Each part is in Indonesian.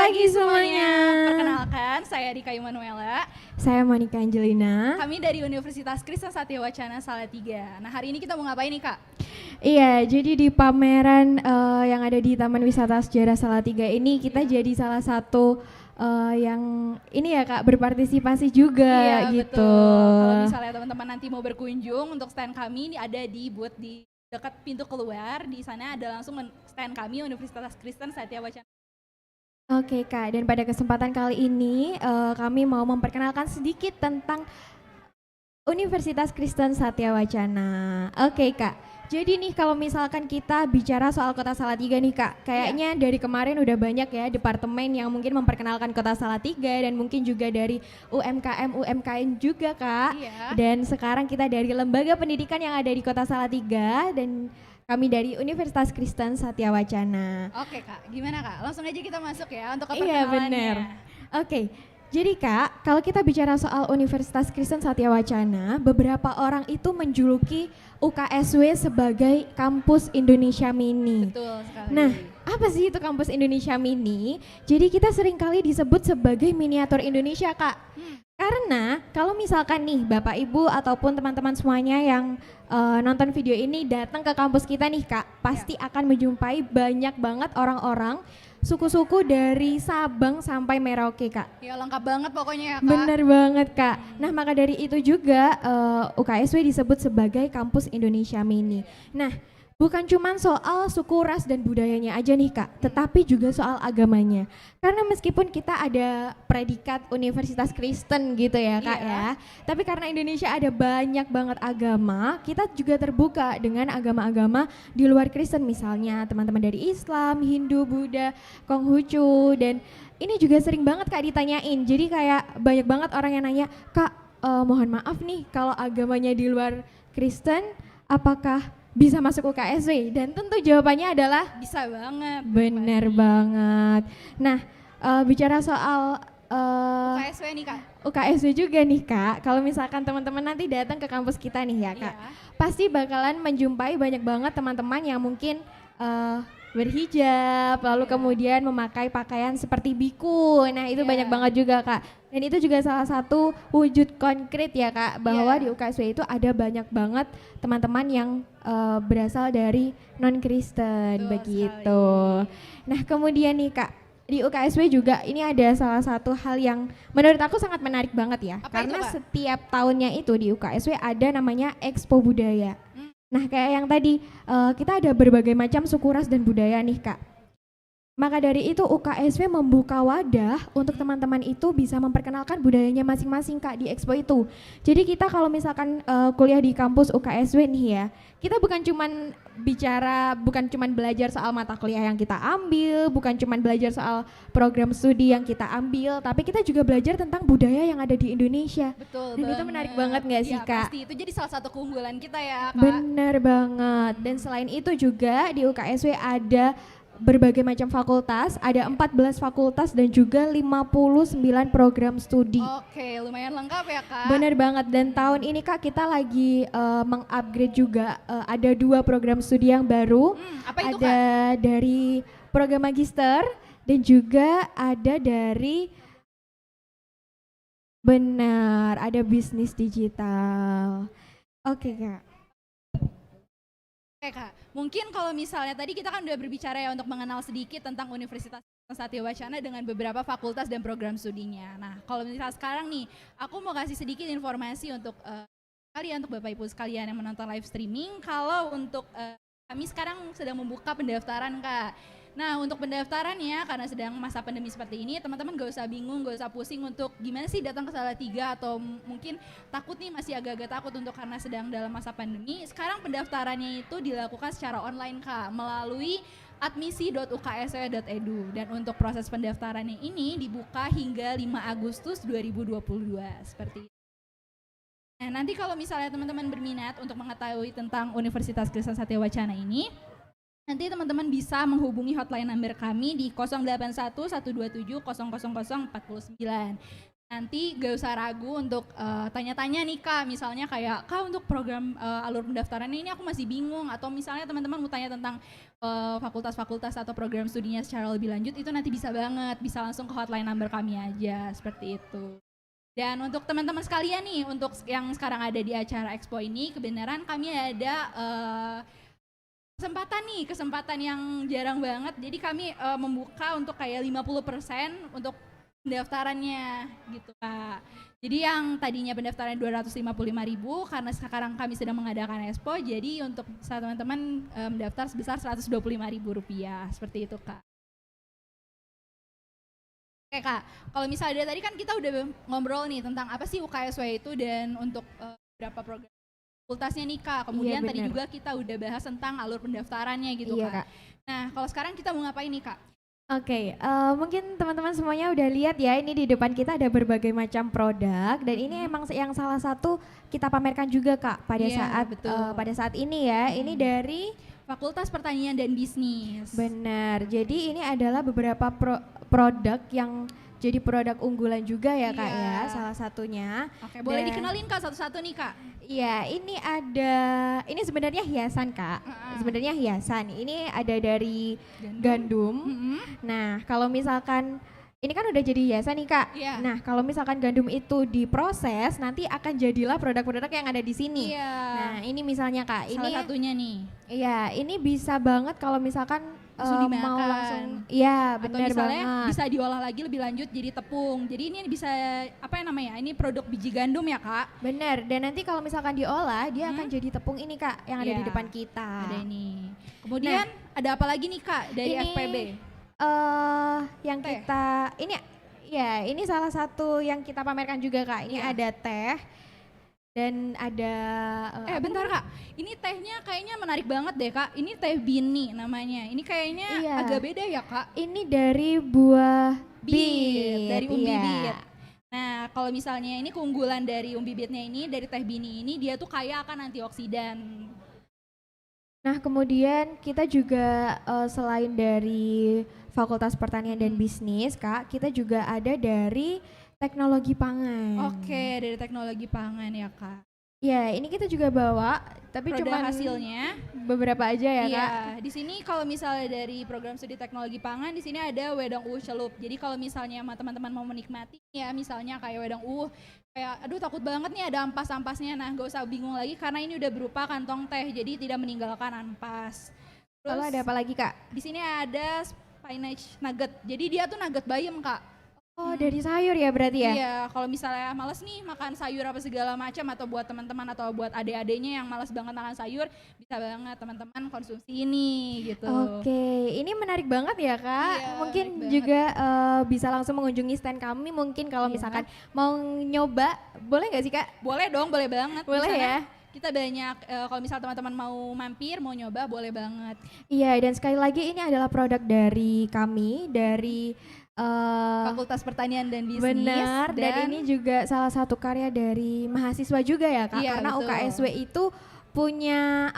pagi semuanya. Perkenalkan, saya Dika Manuela. Saya Monica Angelina. Kami dari Universitas Kristen Satya Wacana Salatiga. Nah, hari ini kita mau ngapain nih, Kak? Iya, jadi di pameran yang ada di Taman Wisata Sejarah Salatiga ini kita jadi salah satu yang ini ya Kak, berpartisipasi juga Iya, gitu. Betul. Kalau misalnya teman-teman nanti mau berkunjung untuk stand kami, ini ada di booth di dekat pintu keluar. Di sana ada langsung stand kami Universitas Kristen Satya Wacana. Oke Kak, dan pada kesempatan kali ini kami mau memperkenalkan sedikit tentang Universitas Kristen Satya Wacana. Oke Kak, jadi nih kalau misalkan kita bicara soal Kota Salatiga nih Kak, kayaknya dari kemarin udah banyak ya departemen yang mungkin memperkenalkan Kota Salatiga dan mungkin juga dari UMKM juga Kak. Iya. Dan sekarang kita dari lembaga pendidikan yang ada di Kota Salatiga dan kami dari Universitas Kristen Satya Wacana. Oke Kak, gimana Kak? Langsung aja kita masuk ya untuk Iya perkenalannya. benar. Oke, jadi Kak, kalau kita bicara soal Universitas Kristen Satya Wacana, beberapa orang itu menjuluki UKSW sebagai kampus Indonesia Mini. Betul sekali. Nah, apa sih itu kampus Indonesia Mini? Jadi kita seringkali disebut sebagai miniatur Indonesia Kak. Karena kalau misalkan nih Bapak Ibu ataupun teman-teman semuanya yang nonton video ini datang ke kampus kita nih Kak, pasti akan menjumpai banyak banget orang-orang suku-suku dari Sabang sampai Merauke Kak. Ya lengkap banget pokoknya ya Kak. Bener banget Kak. Nah maka dari itu juga UKSW disebut sebagai kampus Indonesia Mini. Nah bukan cuma soal suku, ras, dan budayanya aja nih Kak, tetapi juga soal agamanya. Karena meskipun kita ada predikat Universitas Kristen gitu ya Kak ya, tapi karena Indonesia ada banyak banget agama, kita juga terbuka dengan agama-agama di luar Kristen, misalnya teman-teman dari Islam, Hindu, Buddha, Konghucu, dan ini juga sering banget Kak ditanyain. Jadi kayak banyak banget orang yang nanya, Kak mohon maaf nih kalau agamanya di luar Kristen, apakah bisa masuk UKSW? Dan tentu jawabannya adalah bisa banget. bener banget. Nah bicara soal UKSW nih Kak. UKSW juga nih Kak, kalau misalkan teman-teman nanti datang ke kampus kita nih ya Kak, pasti bakalan menjumpai banyak banget teman-teman yang mungkin berhijab, lalu kemudian memakai pakaian seperti biku. Nah itu banyak banget juga Kak. Dan itu juga salah satu wujud konkret ya Kak, bahwa di UKSW itu ada banyak banget teman-teman yang berasal dari non-Kristen begitu. Nah kemudian nih Kak, di UKSW juga ini ada salah satu hal yang menurut aku sangat menarik banget ya. Apa karena itu, Kak? setiap tahunnya itu di UKSW ada namanya Expo Budaya. Nah kayak yang tadi kita ada berbagai macam suku, ras, dan budaya nih Kak. Maka dari itu UKSW membuka wadah untuk teman-teman itu bisa memperkenalkan budayanya masing-masing Kak di Expo itu. Jadi kita kalau misalkan kuliah di kampus UKSW nih ya, kita bukan cuman belajar soal mata kuliah yang kita ambil, bukan cuman belajar soal program studi yang kita ambil, tapi kita juga belajar tentang budaya yang ada di Indonesia. Betul. Dan itu menarik banget nggak sih ya, Kak? Pasti itu jadi salah satu keunggulan kita ya Kak. Benar banget. Dan selain itu juga di UKSW ada berbagai macam fakultas, ada 14 fakultas dan juga 59 program studi. Oke, lumayan lengkap ya Kak. Bener banget, dan tahun ini Kak kita lagi mengupgrade juga, ada 2 program studi yang baru. Apa itu ada Kak? dari program magister dan juga ada dari ada bisnis digital. Oke Kak. Oke Kak, mungkin kalau misalnya tadi kita kan udah berbicara ya untuk mengenal sedikit tentang Universitas Satya Wacana dengan beberapa fakultas dan program studinya. Nah kalau misalnya sekarang nih, aku mau kasih sedikit informasi untuk kalian, untuk Bapak Ibu sekalian yang menonton live streaming. Kalau untuk kami sekarang sedang membuka pendaftaran Kak. Nah untuk pendaftarannya, karena sedang masa pandemi seperti ini, teman-teman gak usah bingung, gak usah pusing untuk gimana sih datang ke Salatiga, atau mungkin takut nih, masih agak-agak takut untuk karena sedang dalam masa pandemi. Sekarang pendaftarannya itu dilakukan secara online Kak, melalui admisi.uksw.edu, dan untuk proses pendaftarannya ini dibuka hingga 5 Agustus 2022 seperti itu. Nah nanti kalau misalnya teman-teman berminat untuk mengetahui tentang Universitas Kristen Satya Wacana ini, nanti teman-teman bisa menghubungi hotline number kami di 081 127 000 49. nanti gak usah ragu untuk tanya-tanya nih Kak, misalnya kayak Kak untuk program alur pendaftaran ini aku masih bingung, atau misalnya teman-teman mau tanya tentang fakultas-fakultas atau program studinya secara lebih lanjut, itu nanti bisa banget, bisa langsung ke hotline number kami aja, seperti itu. Dan untuk teman-teman sekalian nih, untuk yang sekarang ada di acara Expo ini, kebenaran kami ada kesempatan yang jarang banget. Jadi kami membuka untuk kayak 50% untuk pendaftarannya gitu Kak. Jadi yang tadinya pendaftaran 255.000, karena sekarang kami sedang mengadakan Expo, jadi untuk teman-teman mendaftar sebesar Rp125.000, seperti itu Kak. Oke Kak, kalau misalnya dari tadi kan kita udah ngobrol nih tentang apa sih UKSW itu dan untuk berapa program fakultasnya nih Kak. Kemudian tadi juga kita udah bahas tentang alur pendaftarannya gitu Kak. Nah kalau sekarang kita mau ngapain nih Kak? Oke, mungkin teman-teman semuanya udah lihat ya, ini di depan kita ada berbagai macam produk dan ini emang yang salah satu kita pamerkan juga Kak pada saat ini ya. Ini dari Fakultas Pertanian dan Bisnis. Benar. Jadi ini adalah beberapa produk yang jadi produk unggulan juga ya Kak ya, salah satunya. Oke, boleh dikenalin Kak satu-satu nih Kak. Iya, ini sebenarnya hiasan Kak. Sebenarnya hiasan. Ini ada dari gandum. Nah, kalau misalkan ini kan udah jadi hiasan nih Kak. Nah, kalau misalkan gandum itu diproses, nanti akan jadilah produk-produk yang ada di sini. Nah, ini misalnya Kak, ini salah satunya nih. Iya, ini bisa banget kalau misalkan mau langsung, iya benar banget. Bisa diolah lagi lebih lanjut jadi tepung. Jadi ini bisa apa namanya? Ini produk biji gandum ya Kak? Benar. Dan nanti kalau misalkan diolah, dia akan jadi tepung ini Kak, yang ada di depan kita. Ada ini. Kemudian ada apa lagi nih Kak dari FPB? Yang kita ini salah satu yang kita pamerkan juga Kak. Ini ada teh. Dan ada bentar Kak, ini tehnya kayaknya menarik banget deh Kak. Ini teh bini namanya. Ini kayaknya agak beda ya Kak. Ini dari buah bit, dari umbi bit. Nah kalau misalnya ini keunggulan dari umbi bitnya ini, dari teh bini ini, dia tuh kaya akan antioksidan. Nah kemudian kita juga selain dari Fakultas Pertanian dan Bisnis Kak, kita juga ada dari Teknologi Pangan. Oke, dari Teknologi Pangan ya Kak. Ya, ini kita juga bawa, tapi cuma hasilnya beberapa aja ya Kak. Di sini kalau misalnya dari program studi Teknologi Pangan, di sini ada wedang celup. Jadi kalau misalnya teman-teman mau menikmati ya, misalnya kayak wedang kayak aduh takut banget nih ada ampas-ampasnya. Nah, gak usah bingung lagi karena ini udah berupa kantong teh, jadi tidak meninggalkan ampas. Terus lalu ada apa lagi Kak? Di sini ada spinach nugget. Jadi dia tuh nugget bayam Kak. Oh dari sayur ya berarti ya? Iya, kalau misalnya males nih makan sayur apa segala macam, atau buat teman-teman atau buat adik-adiknya yang males banget makan sayur, bisa banget teman-teman konsumsi ini gitu. Oke, ini menarik banget ya Kak. Mungkin juga bisa langsung mengunjungi stand kami mungkin kalau misalkan mau nyoba, boleh nggak sih Kak? Boleh dong, boleh banget. Boleh ya? Kita banyak, kalau misal teman-teman mau mampir, mau nyoba, boleh banget. Iya, dan sekali lagi ini adalah produk dari kami, dari Fakultas Pertanian dan Bisnis. Benar, dan ini juga salah satu karya dari mahasiswa juga ya Kak, karena betul. UKSW itu punya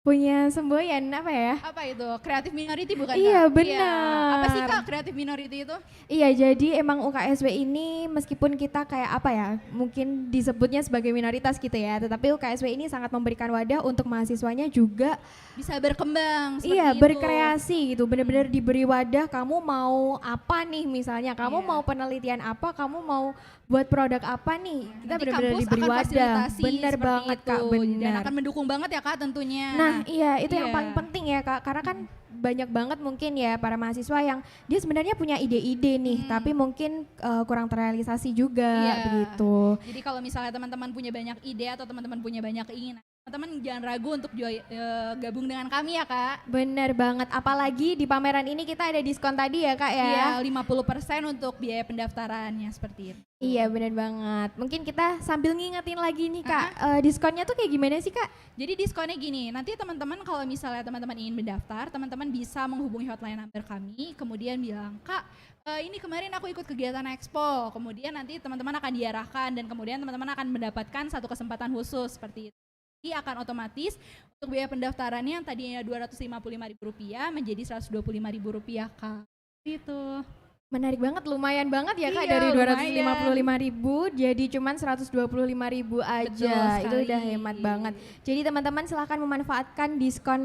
punya semboyan apa ya? Apa itu? Creative Minority bukan Kak? Iya benar. Apa sih Kak Creative Minority itu? Iya, jadi emang UKSW ini meskipun kita kayak apa ya, mungkin disebutnya sebagai minoritas gitu ya, tetapi UKSW ini sangat memberikan wadah untuk mahasiswanya juga bisa berkembang. Iya, berkreasi gitu, benar-benar diberi wadah. Kamu mau apa nih misalnya? Kamu mau penelitian apa? Kamu mau buat produk apa nih? Kita benar-benar diberi wadah. Benar banget Kak, benar. Dan akan mendukung banget ya Kak tentunya. Nah iya, itu yang paling penting ya Kak, karena kan banyak banget mungkin ya para mahasiswa yang dia sebenarnya punya ide-ide nih, tapi mungkin kurang terrealisasi juga begitu. Jadi kalau misalnya teman-teman punya banyak ide atau teman-teman punya banyak keinginan, teman-teman jangan ragu untuk gabung dengan kami ya Kak. Bener banget, apalagi di pameran ini kita ada diskon tadi ya Kak ya. Iya, 50% untuk biaya pendaftarannya seperti itu. Iya bener banget, mungkin kita sambil ngingetin lagi nih Kak, diskonnya tuh kayak gimana sih Kak? Jadi diskonnya gini, nanti teman-teman kalau misalnya teman-teman ingin mendaftar, teman-teman bisa menghubungi hotline number kami, kemudian bilang, Kak ini kemarin aku ikut kegiatan Expo, kemudian nanti teman-teman akan diarahkan dan kemudian teman-teman akan mendapatkan satu kesempatan khusus seperti itu. Jadi akan otomatis untuk biaya pendaftarannya yang tadinya Rp255.000 menjadi Rp125.000 Kak. Itu. Menarik banget, lumayan banget ya Kak, Iya, dari lumayan. 255.000 jadi cuman 125.000 aja. Betul Itu udah sekali. hemat banget. Jadi teman-teman silahkan memanfaatkan diskon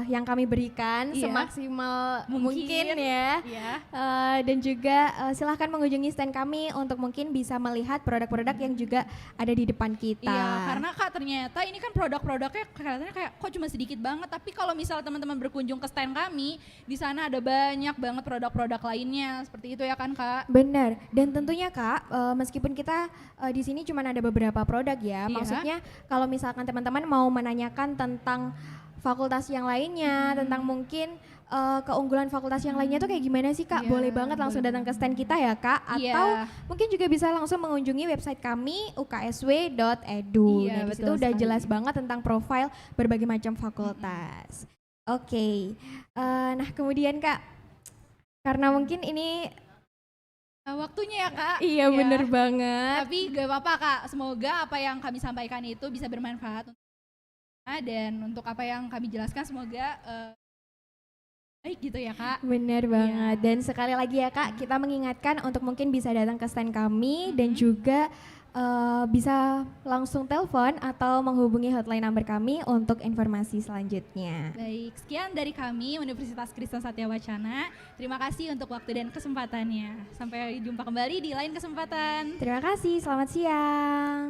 yang kami berikan Iya. semaksimal Mungkin. mungkin ya. Iya. Dan juga silahkan mengunjungi stand kami untuk mungkin bisa melihat produk-produk yang juga ada di depan kita. Iya, karena Kak ternyata ini kan produk-produknya kelihatannya kayak kok cuma sedikit banget, tapi kalau misal teman-teman berkunjung ke stand kami, di sana ada banyak banget produk-produk lainnya. Seperti itu ya kan Kak? Benar, dan tentunya Kak, meskipun kita di sini cuma ada beberapa produk ya, Iya. maksudnya kalau misalkan teman-teman mau menanyakan tentang fakultas yang lainnya, tentang mungkin keunggulan fakultas yang lainnya tuh kayak gimana sih Kak? Iya, Boleh banget langsung boleh datang ke stand kita ya Kak, Iya. atau mungkin juga bisa langsung mengunjungi website kami uksw.edu. Iya, Nah, di situ betul udah sekali. jelas banget tentang profil berbagai macam fakultas. Oke, nah kemudian Kak, karena mungkin ini Waktunya ya Kak. iya Ya. bener banget. Tapi gak apa-apa Kak, semoga apa yang kami sampaikan itu bisa bermanfaat untuk kita, dan untuk apa yang kami jelaskan semoga baik gitu ya Kak. Bener banget. Iya. Dan sekali lagi ya Kak, kita mengingatkan untuk mungkin bisa datang ke stand kami dan juga bisa langsung telepon atau menghubungi hotline number kami untuk informasi selanjutnya. Baik, sekian dari kami Universitas Kristen Satya Wacana. Terima kasih untuk waktu dan kesempatannya. Sampai jumpa kembali di lain kesempatan. Terima kasih, selamat siang.